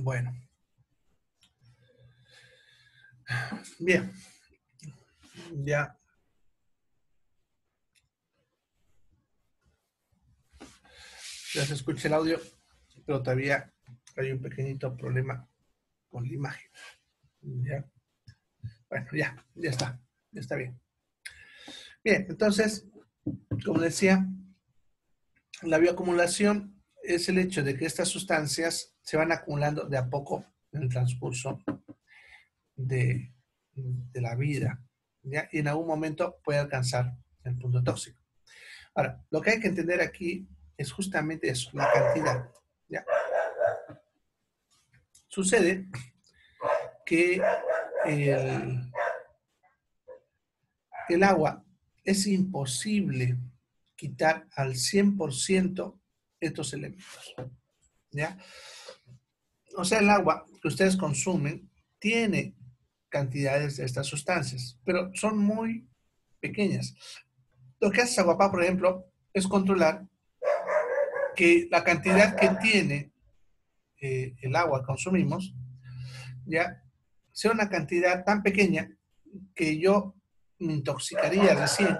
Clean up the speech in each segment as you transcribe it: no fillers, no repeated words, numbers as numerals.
Bueno, bien, ya se escucha el audio, pero todavía hay un pequeñito problema con la imagen. Ya, bueno, ya está bien. Bien, entonces, como decía, la bioacumulación es el hecho de que estas sustancias se van acumulando de a poco en el transcurso de, de la vida, ¿ya? Y en algún momento puede alcanzar el punto tóxico. Ahora, lo que hay que entender aquí es justamente eso, la cantidad, ¿ya? Sucede que el, el agua es imposible quitar al 100% estos elementos, ¿ya? O sea, el agua que ustedes consumen tiene cantidades de estas sustancias, pero son muy pequeñas. Lo que hace Aguapá, por ejemplo, es controlar que la cantidad que tiene el agua que consumimos ya sea una cantidad tan pequeña que yo me intoxicaría recién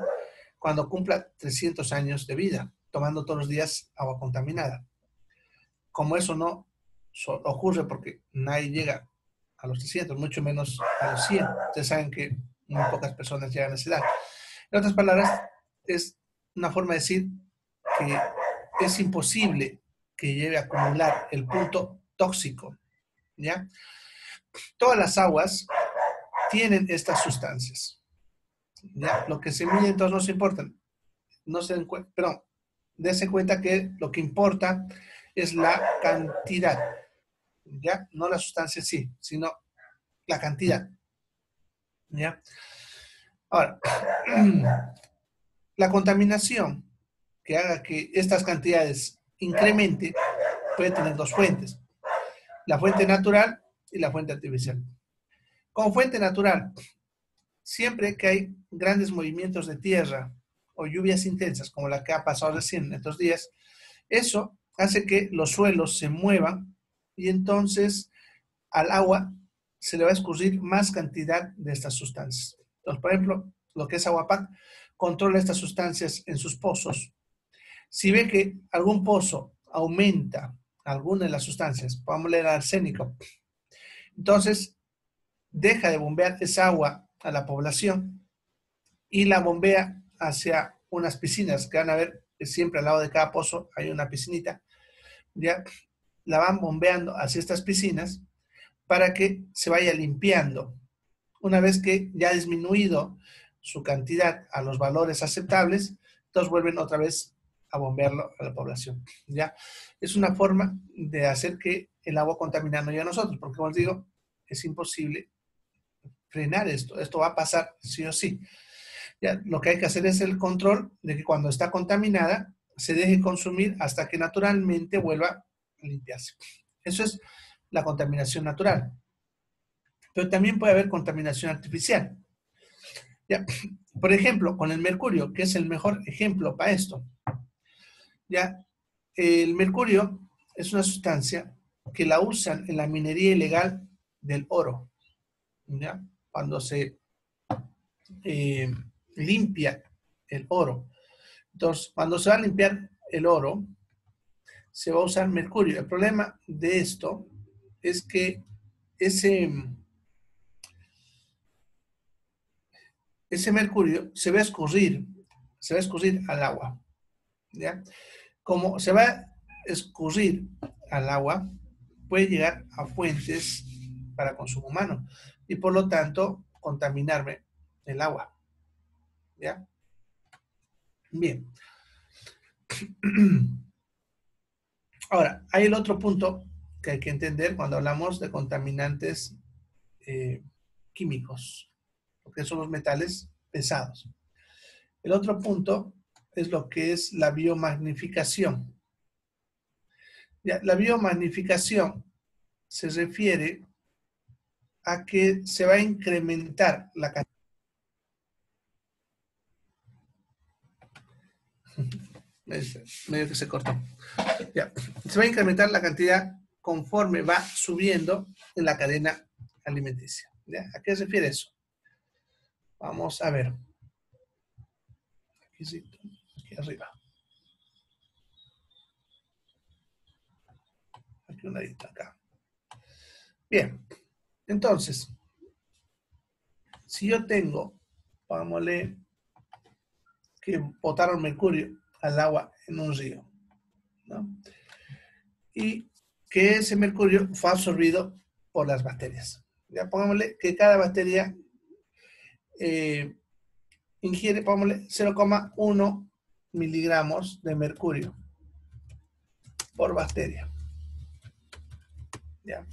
cuando cumpla 300 años de vida, tomando todos los días agua contaminada. Como eso no ocurre porque nadie llega a los 300, mucho menos a los 100. Ustedes saben que muy pocas personas llegan a esa edad. En otras palabras, es una forma de decir que es imposible que llegue a acumular el punto tóxico, ¿ya? Todas las aguas tienen estas sustancias, ¿ya? Lo que se mide entonces no se importa, no se perdón, dése cuenta que lo que importa es la cantidad, ¿ya? No la sustancia sí, sino la cantidad, ¿ya? Ahora, la contaminación que haga que estas cantidades incrementen puede tener dos fuentes, la fuente natural y la fuente artificial. Como fuente natural, siempre que hay grandes movimientos de tierra o lluvias intensas, como la que ha pasado recién en estos días, eso hace que los suelos se muevan y entonces al agua se le va a escurrir más cantidad de estas sustancias. Entonces, por ejemplo, lo que es Aguapac controla estas sustancias en sus pozos. Si ve que algún pozo aumenta alguna de las sustancias, pongámosle el arsénico, Entonces, deja de bombear esa agua a la población y la bombea hacia unas piscinas que van a ver que siempre al lado de cada pozo hay una piscinita. Ya la van bombeando hacia estas piscinas para que se vaya limpiando. Una vez que ya ha disminuido su cantidad a los valores aceptables, entonces vuelven otra vez a bombearlo a la población. ¿Ya? Es una forma de hacer que el agua contamine no llegue a nosotros, porque como les digo, es imposible frenar esto. Esto va a pasar sí o sí. ¿Ya? Lo que hay que hacer es el control de que cuando está contaminada se deje consumir hasta que naturalmente vuelva a limpiarse. Eso es la contaminación natural. Pero también puede haber contaminación artificial. ¿Ya? Por ejemplo, con el mercurio, que es el mejor ejemplo para esto. ¿Ya? El mercurio es una sustancia que la usan en la minería ilegal del oro. ¿Ya? Cuando se limpia el oro. Entonces, cuando se va a limpiar el oro, se va a usar mercurio. El problema de esto es que ese, ese mercurio se va a escurrir al agua. ¿Ya? Como se va a escurrir al agua, puede llegar a fuentes para consumo humano y por lo tanto contaminarme el agua. ¿Ya? Bien. Ahora, hay el otro punto que hay que entender cuando hablamos de contaminantes químicos, lo que son los metales pesados. El otro punto es lo que es la biomagnificación. Ya, la biomagnificación se refiere a que se va a incrementar la cantidad. Medio que se cortó. Ya. Se va a incrementar la cantidad conforme va subiendo en la cadena alimenticia. ¿Ya? ¿A qué se refiere eso? Vamos a ver. Aquí, sí, aquí arriba. Aquí un ladito acá. Bien. Entonces, si yo tengo, pongámosle, que botaron mercurio al agua en un río, ¿no? Y que ese mercurio fue absorbido por las bacterias. Ya pongámosle que cada bacteria ingiere, pongámosle, 0,1 miligramos de mercurio por bacteria. ¿Ya?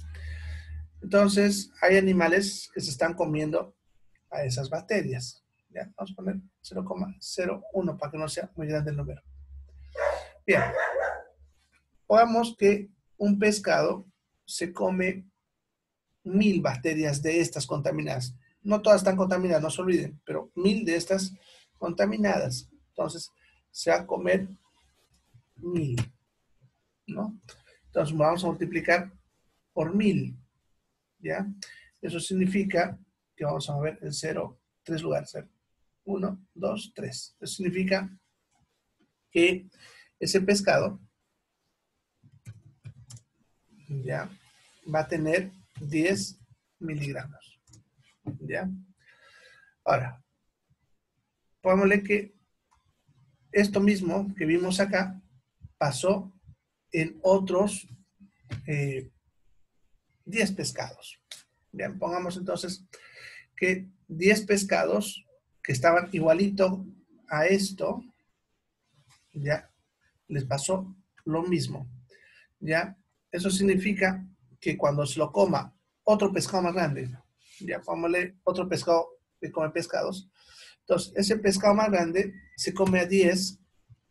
Entonces, hay animales que se están comiendo a esas bacterias. ¿Ya? Vamos a poner 0,01 para que no sea muy grande el número. Bien, pongamos que un pescado se come 1000 bacterias de estas contaminadas. No todas están contaminadas, no se olviden, pero 1000 de estas contaminadas. Entonces, se va a comer 1000, ¿no? Entonces, vamos a multiplicar por 1000, ¿ya? Eso significa que vamos a ver el 0, 3 lugares. 1, 2, 3. Eso significa que ese pescado ya va a tener 10 miligramos. ¿Ya? Ahora, pongámosle que esto mismo que vimos acá pasó en otros 10 pescados. Bien, pongamos entonces que 10 pescados que estaban igualito a esto, ya les pasó lo mismo. Ya, eso significa que cuando se lo coma otro pescado más grande, ya pongámosle otro pescado que come pescados, entonces ese pescado más grande se come a 10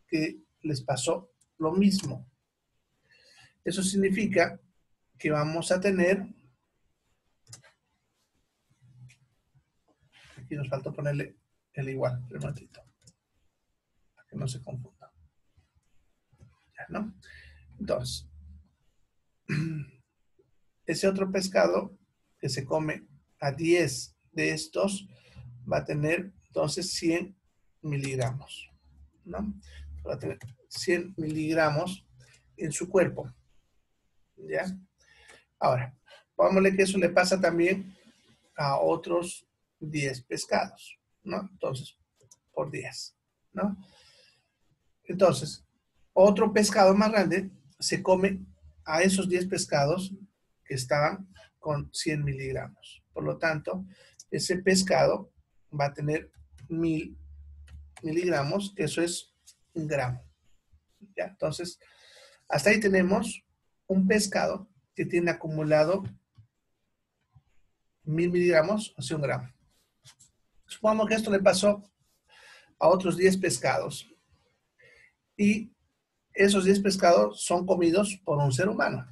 que les pasó lo mismo. Eso significa que vamos a tener, aquí nos faltó ponerle el igual, un momentito, para que no se confunda. Ya, ¿no? Entonces, ese otro pescado que se come a 10 de estos va a tener entonces 100 miligramos, ¿no? Va a tener 100 miligramos en su cuerpo, ¿ya? Ahora, Pongámosle que eso le pasa también a otros 10 pescados, ¿no? Entonces, por 10, ¿no? Entonces, otro pescado más grande se come a esos 10 pescados que estaban con 100 miligramos. Por lo tanto, ese pescado va a tener 1000 miligramos, que eso es un gramo. ¿Ya? Entonces, hasta ahí tenemos un pescado que tiene acumulado 1000 miligramos, o sea, un gramo. Supongamos que esto le pasó a otros 10 pescados y esos 10 pescados son comidos por un ser humano.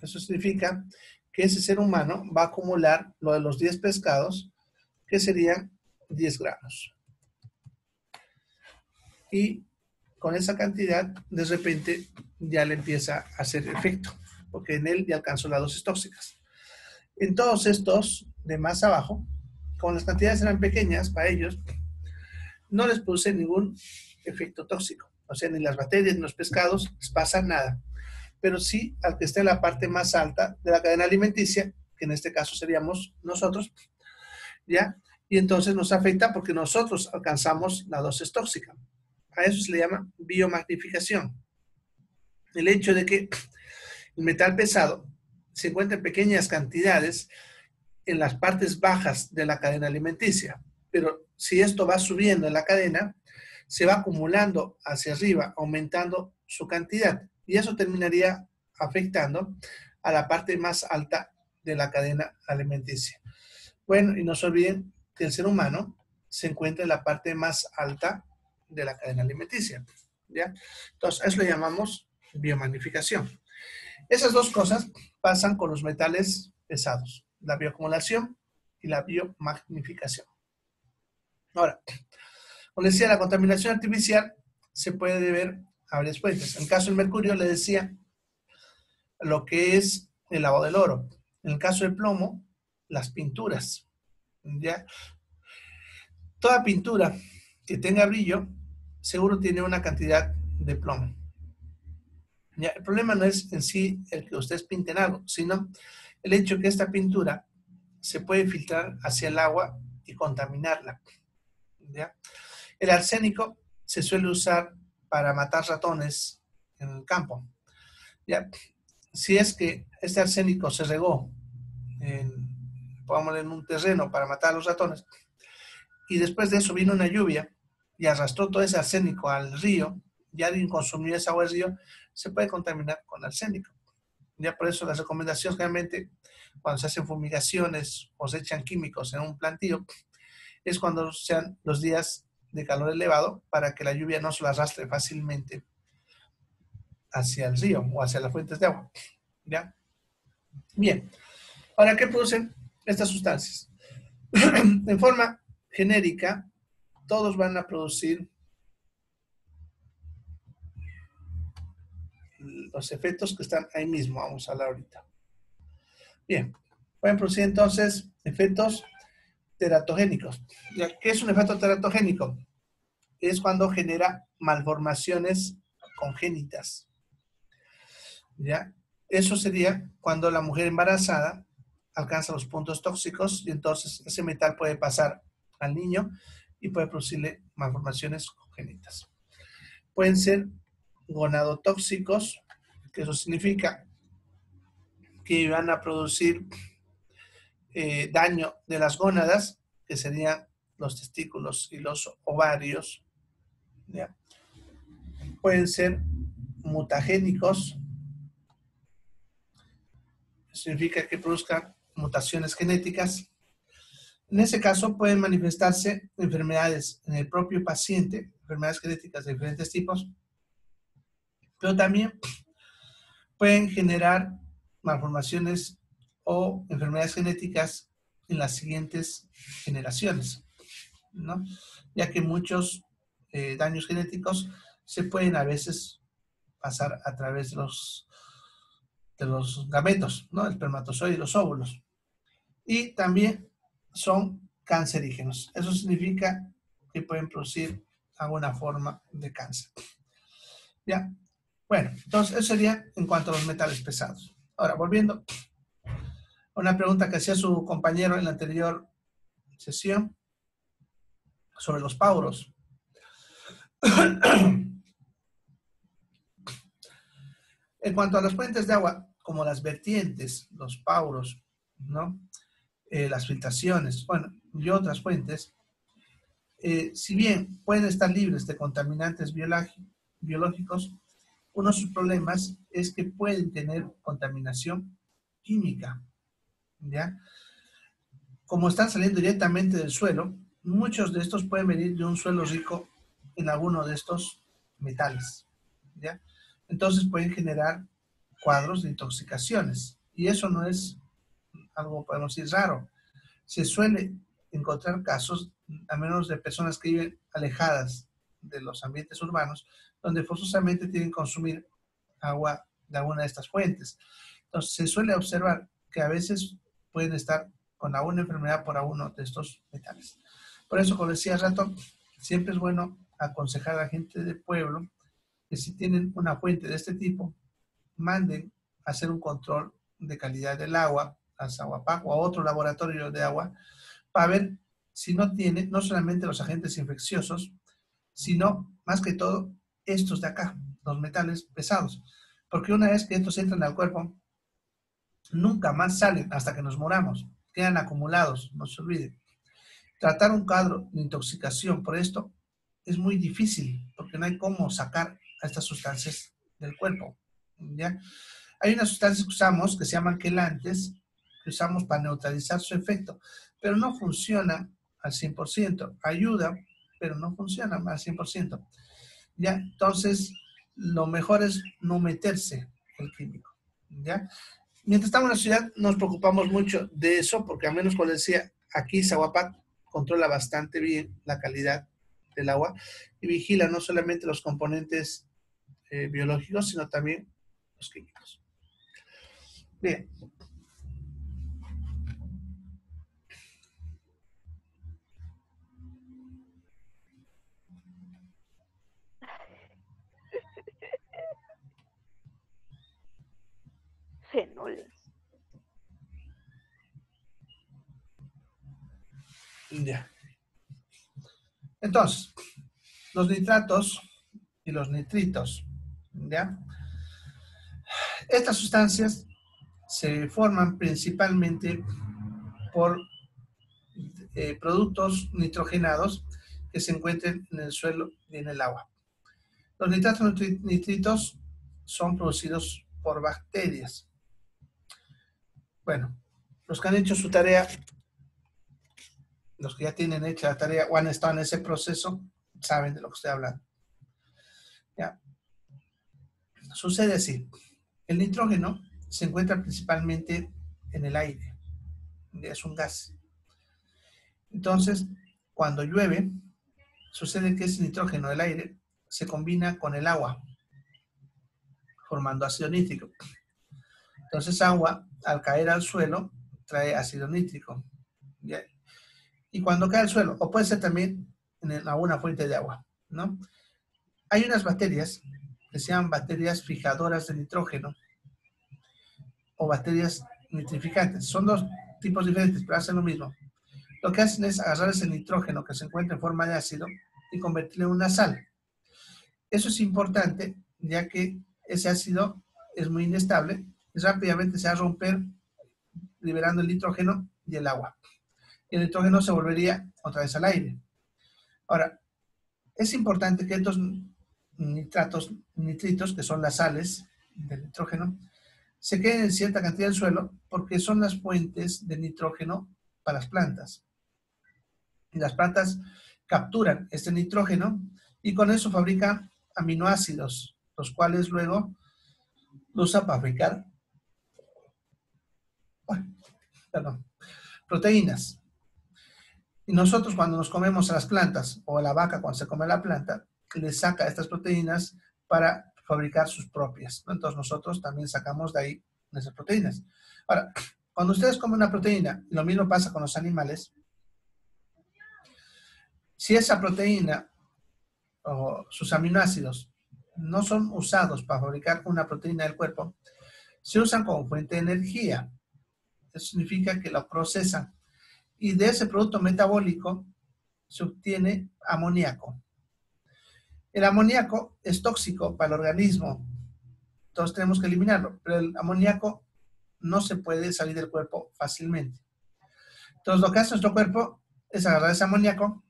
Eso significa que ese ser humano va a acumular lo de los 10 pescados, que serían 10 gramos. Y con esa cantidad, de repente, ya le empieza a hacer efecto, porque en él ya alcanzó las dosis tóxicas. En todos estos de más abajo, como las cantidades eran pequeñas para ellos, no les produce ningún efecto tóxico. O sea, ni las bacterias ni los pescados les pasa nada. Pero sí al que esté en la parte más alta de la cadena alimenticia, que en este caso seríamos nosotros, ¿ya? Y entonces nos afecta porque nosotros alcanzamos la dosis tóxica. A eso se le llama biomagnificación. El hecho de que el metal pesado se encuentra en pequeñas cantidades en las partes bajas de la cadena alimenticia, pero si esto va subiendo en la cadena, se va acumulando hacia arriba, aumentando su cantidad, y eso terminaría afectando a la parte más alta de la cadena alimenticia. Bueno, y no se olviden que el ser humano se encuentra en la parte más alta de la cadena alimenticia, ¿ya? Entonces, eso le llamamos biomagnificación. Esas dos cosas pasan con los metales pesados, la bioacumulación y la biomagnificación. Ahora, como les decía, la contaminación artificial se puede deber a varias fuentes. En el caso del mercurio, le decía lo que es el lavado del oro. En el caso del plomo, las pinturas. ¿Ya? Toda pintura que tenga brillo, seguro tiene una cantidad de plomo. ¿Ya? El problema no es en sí el que ustedes pinten algo, sino el hecho que esta pintura se puede filtrar hacia el agua y contaminarla. ¿Ya? El arsénico se suele usar para matar ratones en el campo. ¿Ya? Si es que este arsénico se regó pongámosle en un terreno para matar a los ratones, y después de eso vino una lluvia y arrastró todo ese arsénico al río, y alguien consumió esa agua del río, se puede contaminar con arsénico. Ya por eso las recomendaciones realmente cuando se hacen fumigaciones o se echan químicos en un plantío es cuando sean los días de calor elevado para que la lluvia no se lo arrastre fácilmente hacia el río o hacia las fuentes de agua. ¿Ya? Bien. Ahora, ¿qué producen estas sustancias? En forma genérica, todos van a producir los efectos que están ahí mismo, vamos a hablar ahorita. Bien, pueden producir entonces efectos teratogénicos. ¿Qué es un efecto teratogénico? Es cuando genera malformaciones congénitas. ¿Ya? Eso sería cuando la mujer embarazada alcanza los puntos tóxicos y entonces ese metal puede pasar al niño y puede producirle malformaciones congénitas. Pueden ser gonadotóxicos, que eso significa que van a producir daño de las gónadas, que serían los testículos y los ovarios. ¿Ya? Pueden ser mutagénicos, significa que produzcan mutaciones genéticas. En ese caso pueden manifestarse enfermedades en el propio paciente, enfermedades genéticas de diferentes tipos, pero también pueden generar malformaciones o enfermedades genéticas en las siguientes generaciones, ¿no? Ya que muchos daños genéticos se pueden a veces pasar a través de los gametos, ¿no? El espermatozoide y los óvulos. Y también son cancerígenos. Eso significa que pueden producir alguna forma de cáncer. ¿Ya? Bueno, entonces eso sería en cuanto a los metales pesados. Ahora, volviendo Una pregunta que hacía su compañero en la anterior sesión sobre los pauros. En cuanto a las fuentes de agua, como las vertientes, los pauros, ¿no? Las filtraciones, bueno, y otras fuentes, si bien pueden estar libres de contaminantes biológicos, uno de sus problemas es que pueden tener contaminación química, ¿ya? Como están saliendo directamente del suelo, muchos de estos pueden venir de un suelo rico en alguno de estos metales, ¿ya? Entonces pueden generar cuadros de intoxicaciones. Y eso no es algo, podemos decir, raro. Se suele encontrar casos, a menos de personas que viven alejadas de los ambientes urbanos, donde forzosamente tienen que consumir agua de alguna de estas fuentes. Entonces, se suele observar que a veces pueden estar con alguna enfermedad por alguno de estos metales. Por eso, como decía hace rato, siempre es bueno aconsejar a la gente del pueblo que si tienen una fuente de este tipo, manden a hacer un control de calidad del agua a Sahuapac o a otro laboratorio de agua para ver si no tiene no solamente los agentes infecciosos, sino más que todo estos de acá, los metales pesados. Porque una vez que estos entran al cuerpo, nunca más salen hasta que nos moramos. Quedan acumulados, no se olvide. Tratar un cuadro de intoxicación por esto es muy difícil, porque no hay cómo sacar a estas sustancias del cuerpo, ¿ya? Hay unas sustancias que usamos que se llaman quelantes, que usamos para neutralizar su efecto, pero no funciona al 100%. Ayuda, pero no funciona al 100%. ¿Ya? Entonces, lo mejor es no meterse el químico, ¿ya? Mientras estamos en la ciudad, nos preocupamos mucho de eso, porque al menos, como decía, aquí Sahuapac controla bastante bien la calidad del agua y vigila no solamente los componentes biológicos, sino también los químicos. Bien. Fenoles. Ya. Entonces, los nitratos y los nitritos, ¿ya? Estas sustancias se forman principalmente por productos nitrogenados que se encuentren en el suelo y en el agua. Los nitratos y nitritos son producidos por bacterias. Bueno, los que han hecho su tarea, los que ya tienen hecha la tarea o han estado en ese proceso, saben de lo que estoy hablando. ¿Ya? Sucede así. El nitrógeno se encuentra principalmente en el aire. Es un gas. Entonces, cuando llueve, sucede que ese nitrógeno del aire se combina con el agua, formando ácido nítrico. Entonces, agua, al caer al suelo, trae ácido nítrico. ¿Ya? Y cuando cae al suelo, o puede ser también en alguna fuente de agua, ¿no? Hay unas bacterias que se llaman bacterias fijadoras de nitrógeno o bacterias nitrificantes. Son dos tipos diferentes, pero hacen lo mismo. Lo que hacen es agarrar ese nitrógeno que se encuentra en forma de ácido y convertirlo en una sal. Eso es importante, ya que ese ácido es muy inestable y rápidamente se va a romper liberando el nitrógeno y el agua. Y el nitrógeno se volvería otra vez al aire. Ahora, es importante que estos nitritos, que son las sales del nitrógeno, se queden en cierta cantidad del suelo porque son las fuentes de nitrógeno para las plantas. Y las plantas capturan este nitrógeno y con eso fabrican aminoácidos, los cuales luego lo usan para fabricar proteínas. Y nosotros cuando nos comemos a las plantas, o a la vaca cuando se come la planta, le saca estas proteínas para fabricar sus propias, ¿no? Entonces nosotros también sacamos de ahí esas proteínas. Ahora, cuando ustedes comen una proteína, y lo mismo pasa con los animales, si esa proteína o sus aminoácidos no son usados para fabricar una proteína del cuerpo, se usan como fuente de energía. Eso significa que lo procesan. Y de ese producto metabólico se obtiene amoníaco. El amoníaco es tóxico para el organismo. Entonces tenemos que eliminarlo. Pero el amoníaco no se puede salir del cuerpo fácilmente. Entonces lo que hace nuestro cuerpo es agarrar ese amoníaco,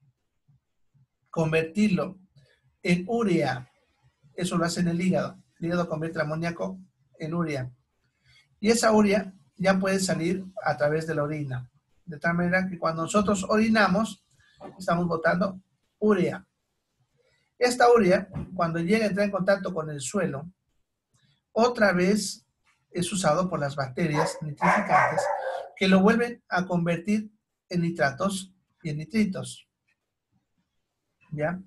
convertirlo en urea. Eso lo hace en el hígado. El hígado convierte el amoníaco en urea. Y esa urea ya puede salir a través de la orina. De tal manera que cuando nosotros orinamos, estamos botando urea. Esta urea, cuando llega a entrar en contacto con el suelo, otra vez es usado por las bacterias nitrificantes que lo vuelven a convertir en nitratos y en nitritos. ¿Ya?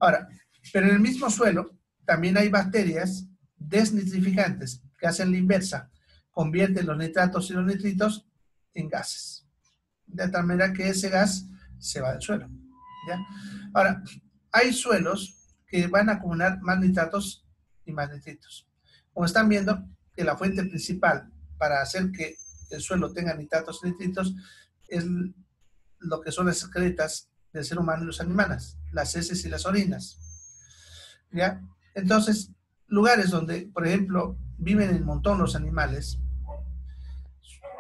Ahora, pero en el mismo suelo también hay bacterias desnitrificantes que hacen la inversa, convierten los nitratos y los nitritos en gases. De tal manera que ese gas se va del suelo. ¿Ya? Ahora, hay suelos que van a acumular más nitratos y más nitritos. Como están viendo, que la fuente principal para hacer que el suelo tenga nitratos y nitritos es lo que son las excretas del ser humano y los animales, las heces y las orinas. ¿Ya? Entonces, lugares donde, por ejemplo, viven en montón los animales,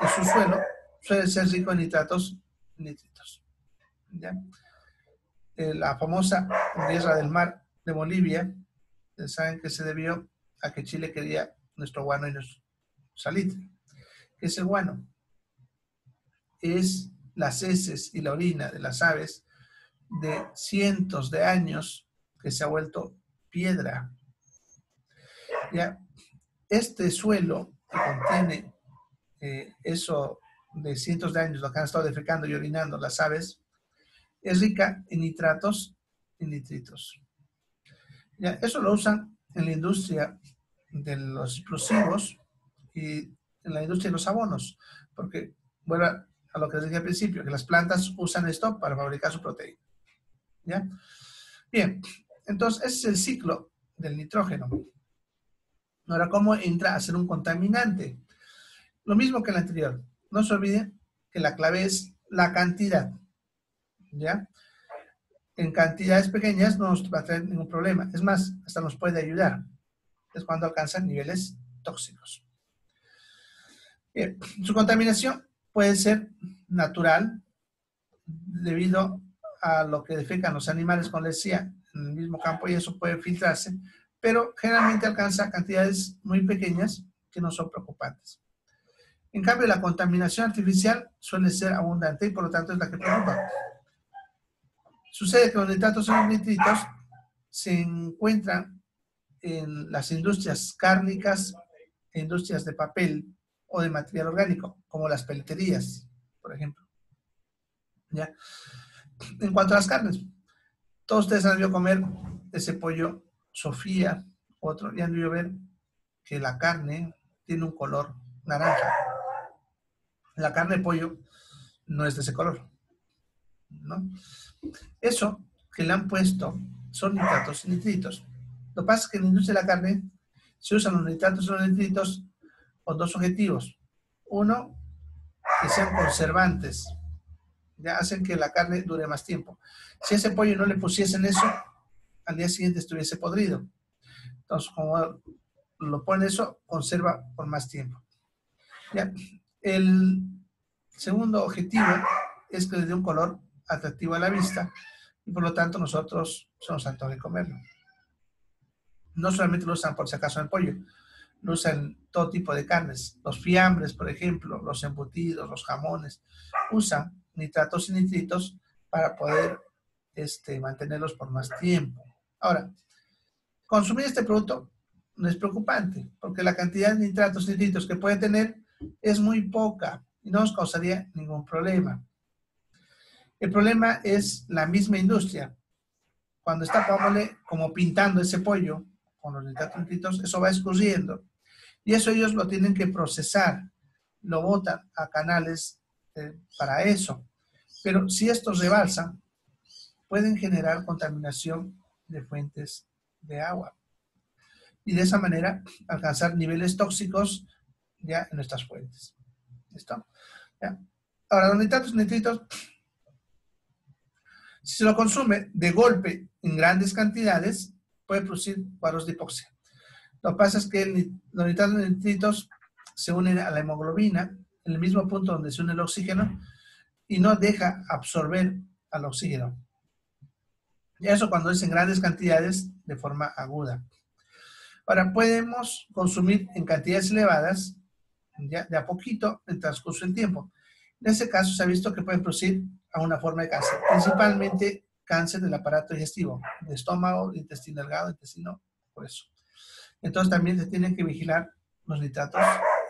en su suelo suele ser rico en nitratos y nitritos. ¿Ya? La famosa guerra del mar de Bolivia, saben que se debió a que Chile quería nuestro guano y nuestro salitre. ¿Qué es el guano? Es las heces y la orina de las aves de cientos de años que se ha vuelto piedra. ¿Ya? Este suelo que contiene eso de cientos de años, lo que han estado defecando y orinando las aves, es rica en nitratos y nitritos. ¿Ya? Eso lo usan en la industria de los explosivos y en la industria de los abonos, porque, bueno, a lo que les dije al principio, que las plantas usan esto para fabricar su proteína. ¿Ya? Bien, entonces ese es el ciclo del nitrógeno. Ahora, ¿cómo entra a ser un contaminante? Lo mismo que el anterior. No se olviden que la clave es la cantidad. ¿Ya? En cantidades pequeñas no nos va a traer ningún problema. Es más, hasta nos puede ayudar. Es cuando alcanzan niveles tóxicos. Bien, su contaminación puede ser natural debido a lo que defecan los animales, como les decía, en el mismo campo, y eso puede filtrarse, pero generalmente alcanza cantidades muy pequeñas que no son preocupantes. En cambio, la contaminación artificial suele ser abundante y por lo tanto es la que preocupa. Sucede que los nitratos y los nitritos se encuentran en las industrias cárnicas e industrias de papel o de material orgánico, como las peleterías, por ejemplo. ¿Ya? En cuanto a las carnes, todos ustedes han debido comer ese pollo Sofía, otro, y han debido ver que la carne tiene un color naranja. La carne de pollo no es de ese color, ¿no? Eso que le han puesto son nitratos y nitritos. Lo que pasa es que en la industria de la carne se usan los nitratos y los nitritos con dos objetivos. Uno, que sean conservantes, ya hacen que la carne dure más tiempo. Si a ese pollo no le pusiesen eso, al día siguiente estuviese podrido. Entonces, como lo ponen eso, conserva por más tiempo. ¿Ya? El segundo objetivo es que le dé un color atractivo a la vista y por lo tanto nosotros somos antojos de comerlo. No solamente lo usan por si acaso en el pollo, lo usan todo tipo de carnes. Los fiambres, por ejemplo, los embutidos, los jamones, usan nitratos y nitritos para poder mantenerlos por más tiempo. Ahora, consumir este producto no es preocupante, porque la cantidad de nitratos y nitritos que puede tener es muy poca y no nos causaría ningún problema. El problema es la misma industria. Cuando está, como pintando ese pollo con los nitratos y nitritos, eso va escurriendo. Y eso ellos lo tienen que procesar, lo botan a canales para eso. Pero si estos rebalsan, pueden generar contaminación de fuentes de agua. Y de esa manera alcanzar niveles tóxicos ya en nuestras fuentes. ¿Listo? ¿Ya? Ahora, los nitratos y nitritos, si se lo consume de golpe en grandes cantidades, puede producir cuadros de hipoxia. Lo que pasa es que los nitratos y nitritos se unen a la hemoglobina en el mismo punto donde se une el oxígeno y no deja absorber al oxígeno. Y eso cuando es en grandes cantidades de forma aguda. Ahora, podemos consumir en cantidades elevadas, ya, de a poquito, en el transcurso del tiempo. En ese caso se ha visto que pueden producir a una forma de cáncer, principalmente cáncer del aparato digestivo, de estómago, de intestino delgado, intestino grueso. Entonces también se tienen que vigilar los nitratos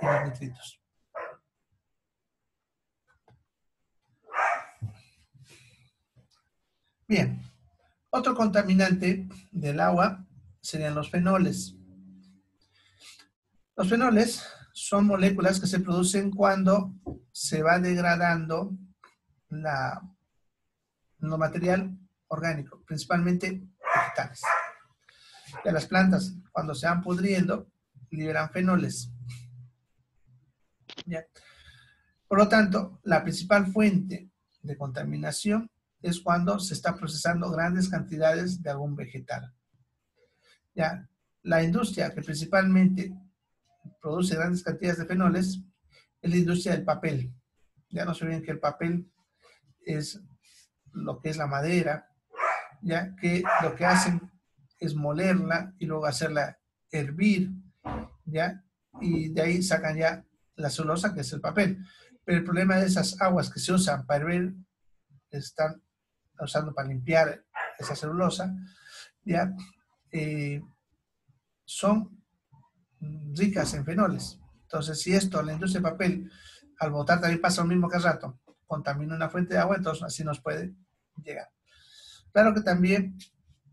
y los nitritos. Bien, otro contaminante del agua serían los fenoles. Los fenoles son moléculas que se producen cuando se va degradando lo material orgánico, principalmente vegetales. De las plantas, cuando se van pudriendo, liberan fenoles. ¿Ya? Por lo tanto, la principal fuente de contaminación es cuando se está procesando grandes cantidades de algún vegetal. ¿Ya? La industria que principalmente produce grandes cantidades de fenoles es la industria del papel. Ya no se olviden que el papel es lo que es la madera, ya que lo que hacen es molerla y luego hacerla hervir, ya, y de ahí sacan ya la celulosa, que es el papel. Pero el problema de esas aguas que se usan para hervir, están usando para limpiar esa celulosa, ya, son ricas en fenoles. Entonces, si esto, la industria del papel, al botar también pasa lo mismo que al rato, contamina una fuente de agua, entonces así nos puede llegar. Claro que también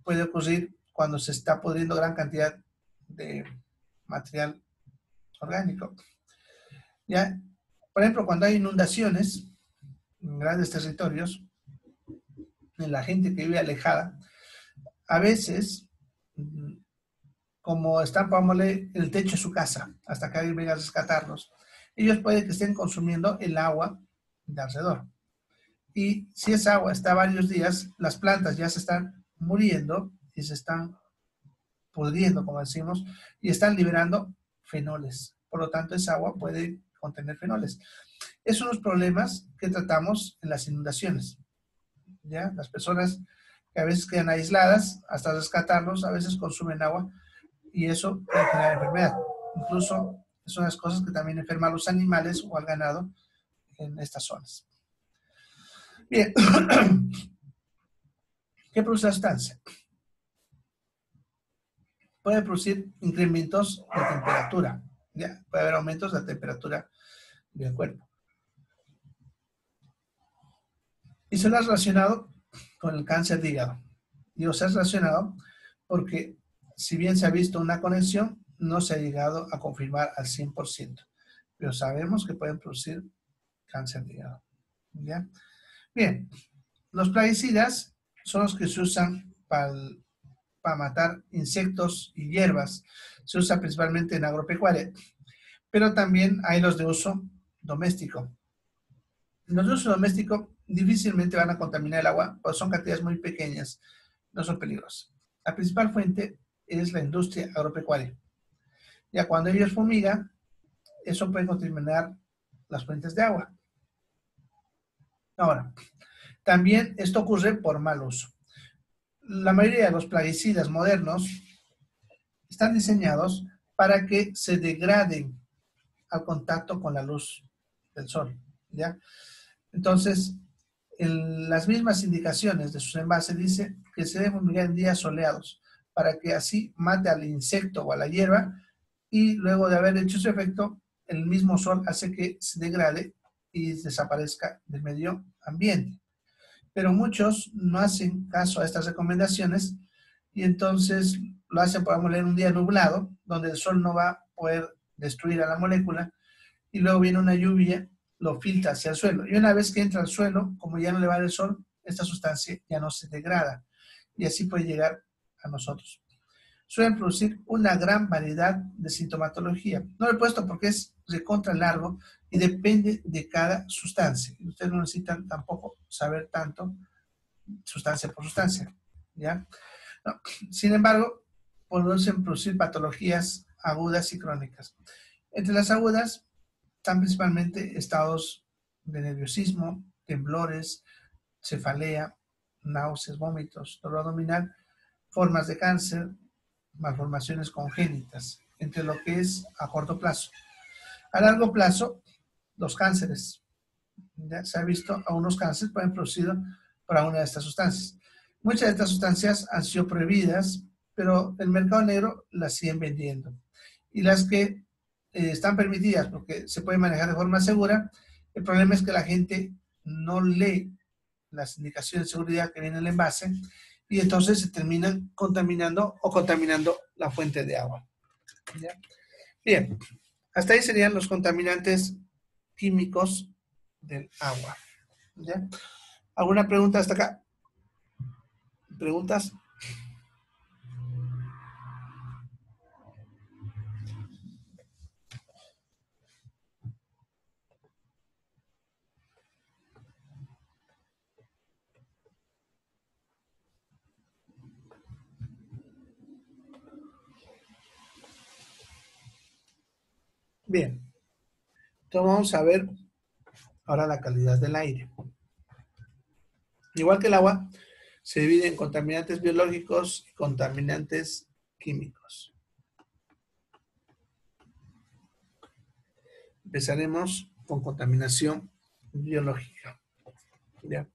puede ocurrir cuando se está pudriendo gran cantidad de material orgánico. ¿Ya? Por ejemplo, cuando hay inundaciones en grandes territorios, en la gente que vive alejada, a veces, como están, pongámosle, el techo de su casa, hasta que alguien venga a rescatarlos, ellos pueden que estén consumiendo el agua de alrededor. Y si esa agua está varios días, las plantas ya se están muriendo y se están pudriendo, como decimos, y están liberando fenoles. Por lo tanto, esa agua puede contener fenoles. Esos son los problemas que tratamos en las inundaciones. ¿Ya? Las personas que a veces quedan aisladas, hasta rescatarlos, a veces consumen agua y eso puede generar enfermedad. Incluso son las cosas que también enferman a los animales o al ganado en estas zonas. Bien, ¿qué produce la sustancia? Puede producir incrementos de temperatura, ¿ya? Puede haber aumentos de la temperatura del cuerpo. Y se lo ha relacionado con el cáncer de hígado. Digo, se ha relacionado porque si bien se ha visto una conexión, no se ha llegado a confirmar al 100%, pero sabemos que pueden producir cáncer de hígado. ¿Ya? Bien, los plaguicidas son los que se usan para matar insectos y hierbas. Se usa principalmente en agropecuaria, pero también hay los de uso doméstico. Los de uso doméstico difícilmente van a contaminar el agua, pues son cantidades muy pequeñas, no son peligrosas. La principal fuente es la industria agropecuaria. Ya cuando ellos fumigan, eso puede contaminar las fuentes de agua. Ahora, también esto ocurre por mal uso. La mayoría de los plaguicidas modernos están diseñados para que se degraden al contacto con la luz del sol, ¿ya? Entonces, en las mismas indicaciones de sus envases dice que se debe fumigar en días soleados para que así mate al insecto o a la hierba y luego de haber hecho su efecto, el mismo sol hace que se degrade y desaparezca del medio ambiente. Pero muchos no hacen caso a estas recomendaciones y entonces lo hacen, podemos leer, un día nublado, donde el sol no va a poder destruir a la molécula y luego viene una lluvia, lo filtra hacia el suelo. Y una vez que entra al suelo, como ya no le va el sol, esta sustancia ya no se degrada y así puede llegar a nosotros. Suelen producir una gran variedad de sintomatología. No lo he puesto porque es recontra largo y depende de cada sustancia. Ustedes no necesitan tampoco saber tanto sustancia por sustancia, ¿ya? No. Sin embargo, pueden producir patologías agudas y crónicas. Entre las agudas están principalmente estados de nerviosismo, temblores, cefalea, náuseas, vómitos, dolor abdominal, formas de cáncer, malformaciones congénitas, entre lo que es a corto plazo. A largo plazo, los cánceres. Ya se ha visto a unos cánceres pueden producir por alguna de estas sustancias. Muchas de estas sustancias han sido prohibidas, pero el mercado negro las siguen vendiendo. Y las que están permitidas porque se pueden manejar de forma segura, el problema es que la gente no lee las indicaciones de seguridad que vienen en el envase y entonces se terminan contaminando o contaminando la fuente de agua. ¿Ya? Bien, hasta ahí serían los contaminantes químicos del agua. ¿Ya? ¿Alguna pregunta hasta acá? ¿Preguntas? Bien, entonces vamos a ver ahora la calidad del aire. Igual que el agua, se divide en contaminantes biológicos y contaminantes químicos. Empezaremos con contaminación biológica. ¿Ya?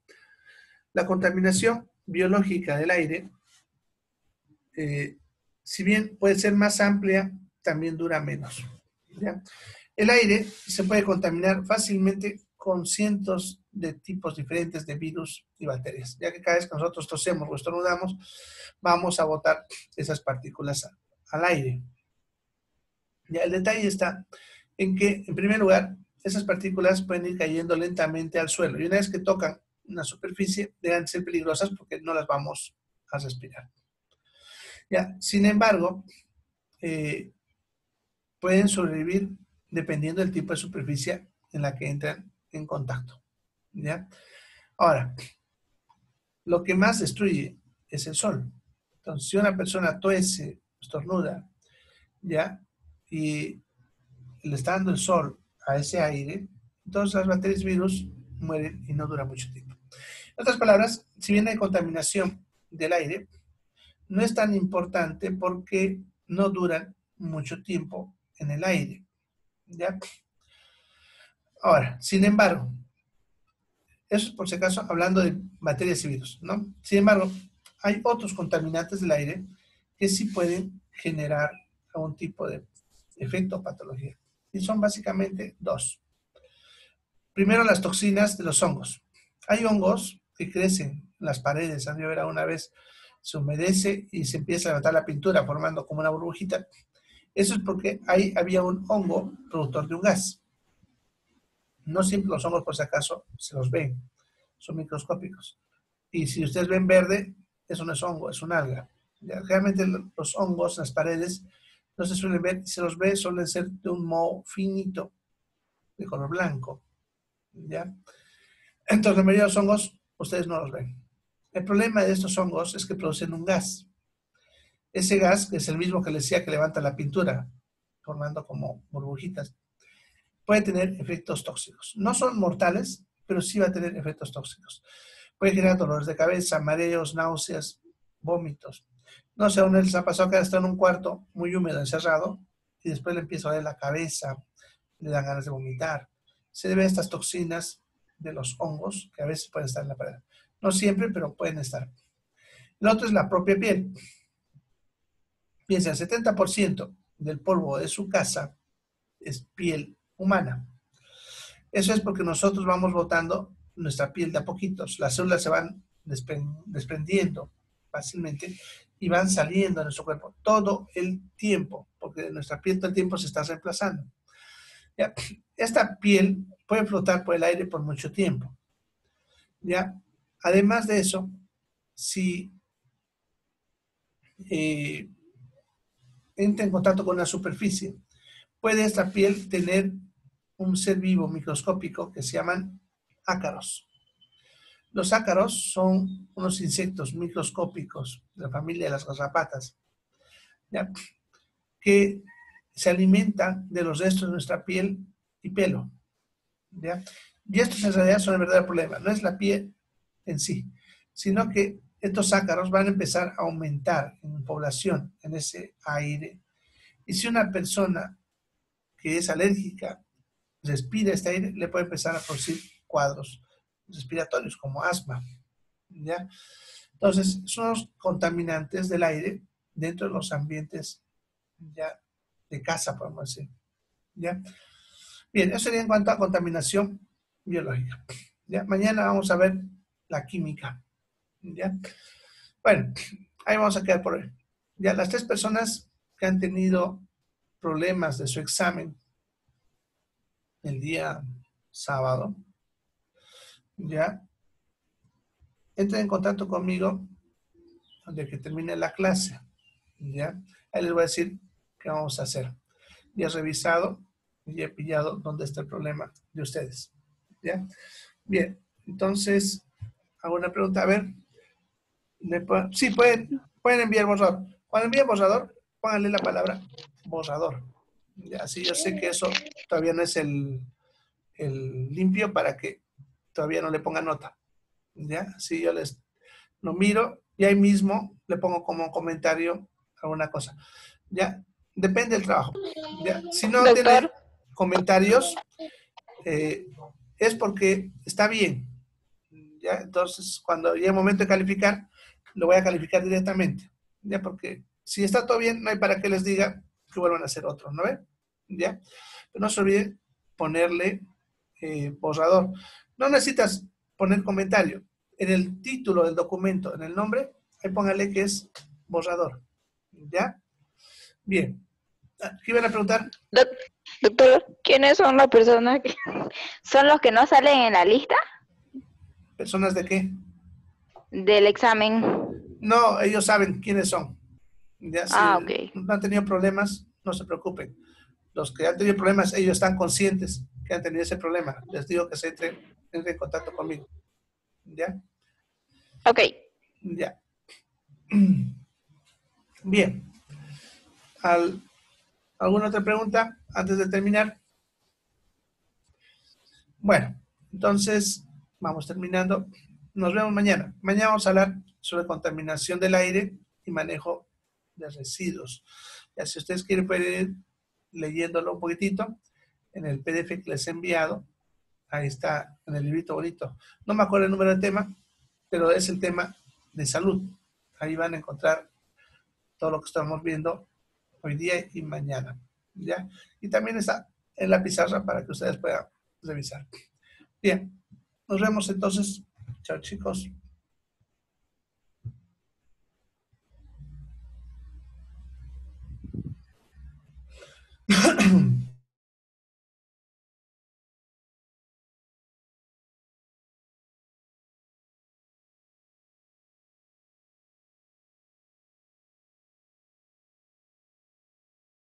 La contaminación biológica del aire, si bien puede ser más amplia, también dura menos. ¿Ya? El aire se puede contaminar fácilmente con cientos de tipos diferentes de virus y bacterias, ya que cada vez que nosotros tosemos o estornudamos, vamos a botar esas partículas al aire. Ya, el detalle está en que, en primer lugar, esas partículas pueden ir cayendo lentamente al suelo y una vez que tocan una superficie, dejan de ser peligrosas porque no las vamos a respirar. Ya, sin embargo, pueden sobrevivir dependiendo del tipo de superficie en la que entran en contacto. ¿Ya? Ahora, lo que más destruye es el sol. Entonces, si una persona tuece, estornuda, ¿ya? Y le está dando el sol a ese aire, entonces las bacterias y virus mueren y no dura mucho tiempo. En otras palabras, si bien hay contaminación del aire, no es tan importante porque no duran mucho tiempo en el aire. ¿Ya? Ahora, sin embargo, eso es por si acaso hablando de bacterias y virus, ¿no? Sin embargo, hay otros contaminantes del aire que sí pueden generar algún tipo de efecto o patología. Y son básicamente dos. Primero, las toxinas de los hongos. Hay hongos que crecen en las paredes. Han de ver una vez, se humedece y se empieza a levantar la pintura formando como una burbujita. Eso es porque ahí había un hongo productor de un gas. No siempre los hongos, por si acaso, se los ven. Son microscópicos. Y si ustedes ven verde, eso no es hongo, es un alga. ¿Ya? Realmente los hongos en las paredes no se suelen ver. Si se los ve, suelen ser de un moho finito, de color blanco. ¿Ya? Entonces, la mayoría de los hongos, ustedes no los ven. El problema de estos hongos es que producen un gas. Ese gas, que es el mismo que les decía que levanta la pintura, formando como burbujitas, puede tener efectos tóxicos. No son mortales, pero sí va a tener efectos tóxicos. Puede generar dolores de cabeza, mareos, náuseas, vómitos. No sé, a uno les ha pasado que está en un cuarto muy húmedo, encerrado, y después le empieza a doler la cabeza, le dan ganas de vomitar. Se debe a estas toxinas de los hongos que a veces pueden estar en la pared. No siempre, pero pueden estar. El otro es la propia piel. Piensa, el 70% del polvo de su casa es piel humana. Eso es porque nosotros vamos botando nuestra piel de a poquitos. Las células se van desprendiendo fácilmente y van saliendo de nuestro cuerpo todo el tiempo, porque nuestra piel todo el tiempo se está reemplazando. ¿Ya? Esta piel puede flotar por el aire por mucho tiempo. ¿Ya? Además de eso, si entra en contacto con la superficie, puede esta piel tener un ser vivo microscópico que se llaman ácaros. Los ácaros son unos insectos microscópicos de la familia de las garrapatas, ¿ya? Que se alimentan de los restos de nuestra piel y pelo, ¿ya? Y estos en realidad son el verdadero problema, no es la piel en sí, sino que estos ácaros van a empezar a aumentar en población en ese aire. Y si una persona que es alérgica respira este aire, le puede empezar a producir cuadros respiratorios como asma, ¿ya? Entonces, son los contaminantes del aire dentro de los ambientes ya de casa, podemos decir, ¿ya? Bien, eso sería en cuanto a contaminación biológica, ¿ya? Mañana vamos a ver la química, ¿ya? Bueno, ahí vamos a quedar por hoy. Ya, las 3 personas que han tenido problemas de su examen el día sábado, ya, entren en contacto conmigo de que termine la clase, ¿ya? Ahí les voy a decir qué vamos a hacer. Ya he revisado y he pillado dónde está el problema de ustedes, ¿ya? Bien, entonces, ¿alguna pregunta? A ver, sí, pueden enviar borrador. Cuando envíen borrador, pónganle la palabra borrador. Ya, sí, yo sé que eso todavía no es el limpio para que todavía no le pongan nota. ¿Ya? Si yo les lo miro y ahí mismo le pongo como comentario alguna cosa. ¿Ya? Depende del trabajo. ¿Ya? Si no tiene Doctor, comentarios, eh, es porque está bien. ¿Ya? Entonces, cuando llegue el momento de calificar, lo voy a calificar directamente. ¿Ya? Porque si está todo bien, no hay para qué les diga que vuelvan a hacer otro, ¿no ven? ¿Ya? Pero no se olviden ponerle borrador. No necesitas poner comentario. En el título del documento, en el nombre, ahí póngale que es borrador. ¿Ya? Bien. ¿Qué iban a preguntar? doc- doctor, ¿quiénes son las personas que son los que no salen en la lista ¿Personas de qué? del examen? No, ellos saben quiénes son. Ya, si Ah, ok. no han tenido problemas, no se preocupen. Los que han tenido problemas, ellos están conscientes que han tenido ese problema. Les digo que se entre en contacto conmigo. ¿Ya? Ok. Ya. Bien. ¿Alguna otra pregunta antes de terminar? Bueno, entonces vamos terminando. Nos vemos mañana. Mañana vamos a hablar sobre contaminación del aire y manejo de residuos. Ya si ustedes quieren pueden ir leyéndolo un poquitito en el PDF que les he enviado. Ahí está, en el librito bonito. No me acuerdo el número del tema, pero es el tema de salud. Ahí van a encontrar todo lo que estamos viendo hoy día y mañana. ¿Ya? Y también está en la pizarra para que ustedes puedan revisar. Bien, nos vemos entonces. Chao, chicos.